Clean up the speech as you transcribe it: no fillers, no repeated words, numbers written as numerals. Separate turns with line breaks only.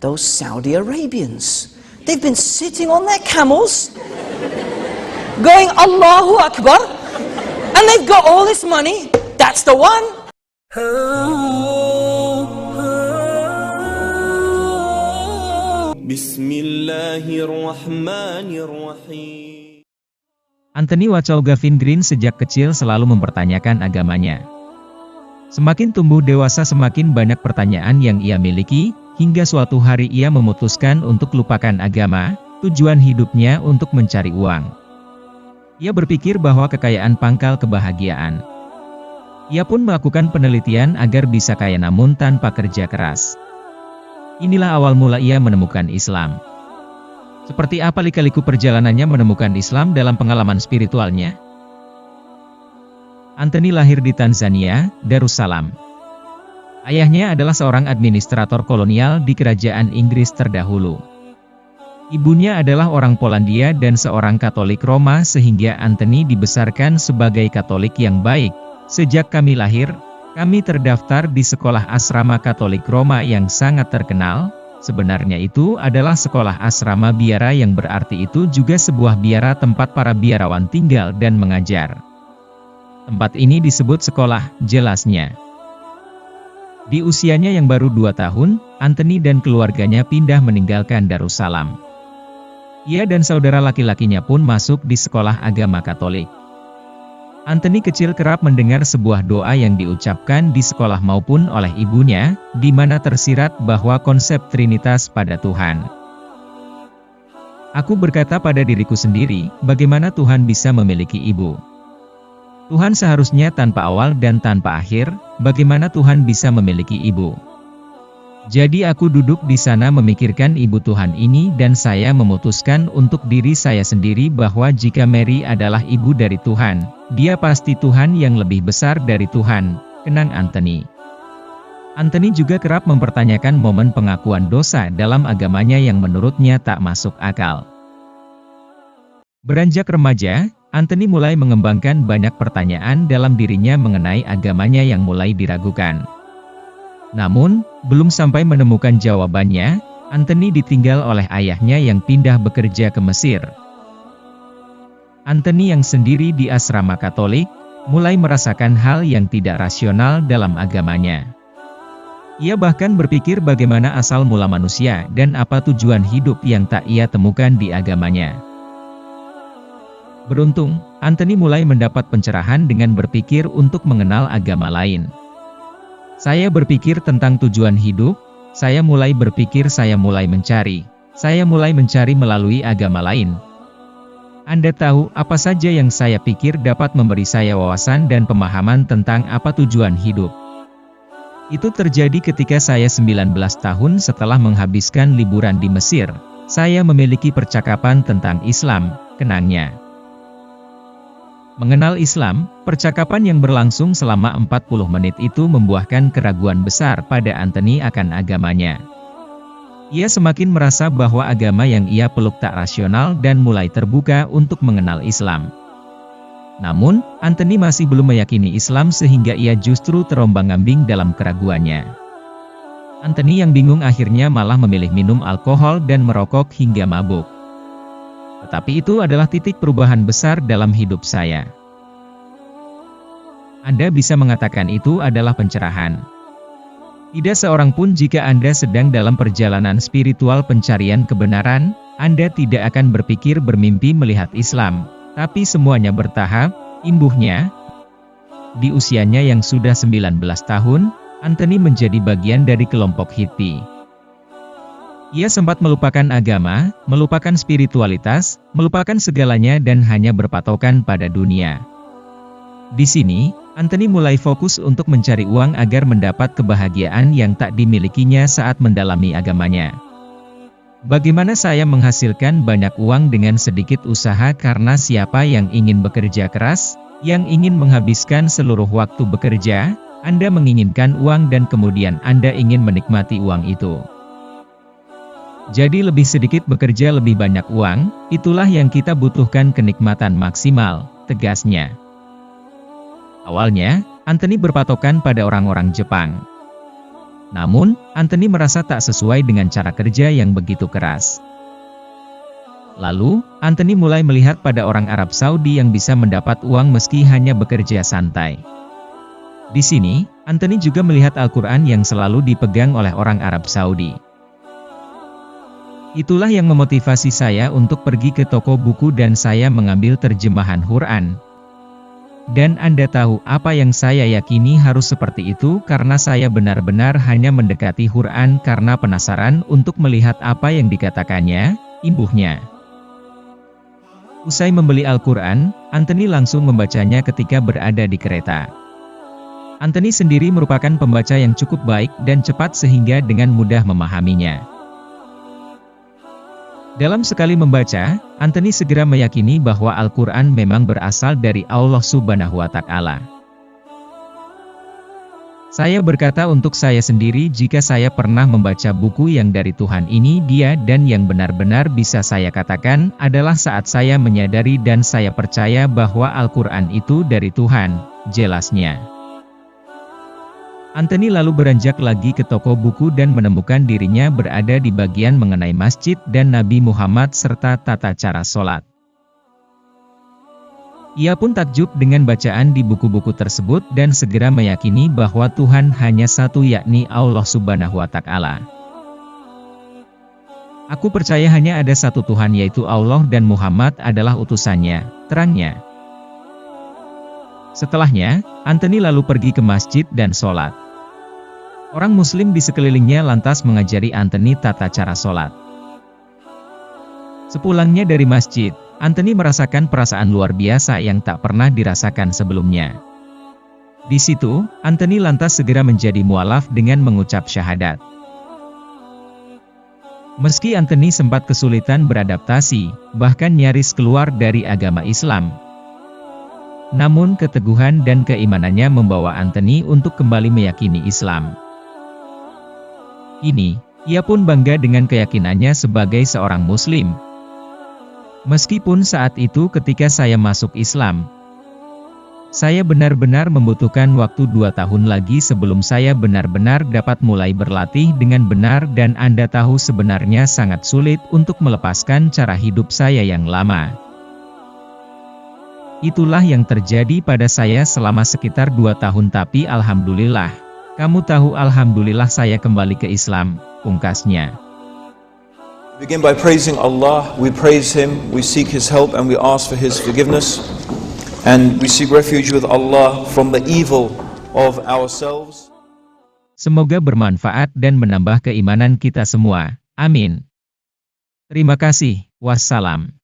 those Saudi Arabians. They've been sitting on their camels, going Allahu Akbar, and they've got all this money. That's the one.
Bismillahirrahmanirrahim.
Anthony Wachau Gavin Green sejak kecil selalu mempertanyakan agamanya. Semakin tumbuh dewasa semakin banyak pertanyaan yang ia miliki, hingga suatu hari ia memutuskan untuk lupakan agama, tujuan hidupnya untuk mencari uang. Ia berpikir bahwa kekayaan pangkal kebahagiaan. Ia pun melakukan penelitian agar bisa kaya namun tanpa kerja keras. Inilah awal mula ia menemukan Islam. Seperti apa lika-liku perjalanannya menemukan Islam dalam pengalaman spiritualnya? Anthony lahir di Tanzania, Darussalam. Ayahnya adalah seorang administrator kolonial di kerajaan Inggris terdahulu. Ibunya adalah orang Polandia dan seorang Katolik Roma sehingga Anthony dibesarkan sebagai Katolik yang baik. Sejak kami lahir, kami terdaftar di sekolah asrama Katolik Roma yang sangat terkenal. Sebenarnya itu adalah sekolah asrama biara yang berarti itu juga sebuah biara tempat para biarawan tinggal dan mengajar. Tempat ini disebut sekolah, jelasnya. Di usianya yang baru 2 tahun, Anthony dan keluarganya pindah meninggalkan Darussalam. Ia dan saudara laki-lakinya pun masuk di sekolah agama Katolik. Anthony kecil kerap mendengar sebuah doa yang diucapkan di sekolah maupun oleh ibunya, di mana tersirat bahwa konsep Trinitas pada Tuhan. Aku berkata pada diriku sendiri, bagaimana Tuhan bisa memiliki ibu? Tuhan seharusnya tanpa awal dan tanpa akhir, bagaimana Tuhan bisa memiliki ibu? Jadi aku duduk di sana memikirkan ibu Tuhan ini dan saya memutuskan untuk diri saya sendiri bahwa jika Mary adalah ibu dari Tuhan, dia pasti Tuhan yang lebih besar dari Tuhan, kenang Anthony. Anthony juga kerap mempertanyakan momen pengakuan dosa dalam agamanya yang menurutnya tak masuk akal. Beranjak remaja, Anthony mulai mengembangkan banyak pertanyaan dalam dirinya mengenai agamanya yang mulai diragukan. Namun, belum sampai menemukan jawabannya, Anthony ditinggal oleh ayahnya yang pindah bekerja ke Mesir. Anthony yang sendiri di asrama Katolik, mulai merasakan hal yang tidak rasional dalam agamanya. Ia bahkan berpikir bagaimana asal mula manusia dan apa tujuan hidup yang tak ia temukan di agamanya. Beruntung, Anthony mulai mendapat pencerahan dengan berpikir untuk mengenal agama lain. Saya berpikir tentang tujuan hidup, saya mulai berpikir saya mulai mencari melalui agama lain. Anda tahu apa saja yang saya pikir dapat memberi saya wawasan dan pemahaman tentang apa tujuan hidup. Itu terjadi ketika saya 19 tahun setelah menghabiskan liburan di Mesir. Saya memiliki percakapan tentang Islam, kenangnya. Mengenal Islam, percakapan yang berlangsung selama 40 menit itu membuahkan keraguan besar pada Anthony akan agamanya. Ia semakin merasa bahwa agama yang ia peluk tak rasional dan mulai terbuka untuk mengenal Islam. Namun, Anthony masih belum meyakini Islam sehingga ia justru terombang-ambing dalam keraguannya. Anthony yang bingung akhirnya malah memilih minum alkohol dan merokok hingga mabuk. Tetapi itu adalah titik perubahan besar dalam hidup saya. Anda bisa mengatakan itu adalah pencerahan. Tidak seorang pun jika Anda sedang dalam perjalanan spiritual pencarian kebenaran, Anda tidak akan berpikir bermimpi melihat Islam, tapi semuanya bertahap, imbuhnya. Di usianya yang sudah 19 tahun, Anthony menjadi bagian dari kelompok hippie. Ia sempat melupakan agama, melupakan spiritualitas, melupakan segalanya dan hanya berpatokan pada dunia. Di sini, Anthony mulai fokus untuk mencari uang agar mendapat kebahagiaan yang tak dimilikinya saat mendalami agamanya. Bagaimana saya menghasilkan banyak uang dengan sedikit usaha karena siapa yang ingin bekerja keras, yang ingin menghabiskan seluruh waktu bekerja, Anda menginginkan uang dan kemudian Anda ingin menikmati uang itu. Jadi lebih sedikit bekerja lebih banyak uang, itulah yang kita butuhkan kenikmatan maksimal, tegasnya. Awalnya, Anthony berpatokan pada orang-orang Jepang. Namun, Anthony merasa tak sesuai dengan cara kerja yang begitu keras. Lalu, Anthony mulai melihat pada orang Arab Saudi yang bisa mendapat uang meski hanya bekerja santai. Di sini, Anthony juga melihat Al-Quran yang selalu dipegang oleh orang Arab Saudi. Itulah yang memotivasi saya untuk pergi ke toko buku dan saya mengambil terjemahan Quran. Dan Anda tahu apa yang saya yakini harus seperti itu karena saya benar-benar hanya mendekati Quran karena penasaran untuk melihat apa yang dikatakannya, imbuhnya. Usai membeli Al-Quran, Anthony langsung membacanya ketika berada di kereta. Anthony sendiri merupakan pembaca yang cukup baik dan cepat sehingga dengan mudah memahaminya. Dalam sekali membaca, Anthony segera meyakini bahwa Al-Quran memang berasal dari Allah Subhanahu wa Ta'ala. Saya berkata untuk saya sendiri jika saya pernah membaca buku yang dari Tuhan ini dia dan yang benar-benar bisa saya katakan adalah saat saya menyadari dan saya percaya bahwa Al-Quran itu dari Tuhan, jelasnya. Anthony lalu beranjak lagi ke toko buku dan menemukan dirinya berada di bagian mengenai masjid dan Nabi Muhammad serta tata cara sholat. Ia pun takjub dengan bacaan di buku-buku tersebut dan segera meyakini bahwa Tuhan hanya satu yakni Allah Subhanahu wa Ta'ala. Aku percaya hanya ada satu Tuhan yaitu Allah dan Muhammad adalah utusannya, terangnya. Setelahnya, Anthony lalu pergi ke masjid dan sholat. Orang muslim di sekelilingnya lantas mengajari Anthony tata cara sholat. Sepulangnya dari masjid, Anthony merasakan perasaan luar biasa yang tak pernah dirasakan sebelumnya. Di situ, Anthony lantas segera menjadi mualaf dengan mengucap syahadat. Meski Anthony sempat kesulitan beradaptasi, bahkan nyaris keluar dari agama Islam, namun keteguhan dan keimanannya membawa Anthony untuk kembali meyakini Islam. Kini, ia pun bangga dengan keyakinannya sebagai seorang Muslim. Meskipun saat itu ketika saya masuk Islam, saya benar-benar membutuhkan waktu 2 tahun lagi sebelum saya benar-benar dapat mulai berlatih dengan benar dan Anda tahu sebenarnya sangat sulit untuk melepaskan cara hidup saya yang lama. Itulah yang terjadi pada saya selama sekitar 2 tahun tapi Alhamdulillah, kamu tahu Alhamdulillah saya kembali ke Islam, pungkasnya.
Begin by praising Allah, we praise Him, we seek His help and we ask for His forgiveness. And we seek refuge with Allah from the evil of ourselves.
Semoga bermanfaat dan menambah keimanan kita semua. Amin. Terima kasih. Wassalam.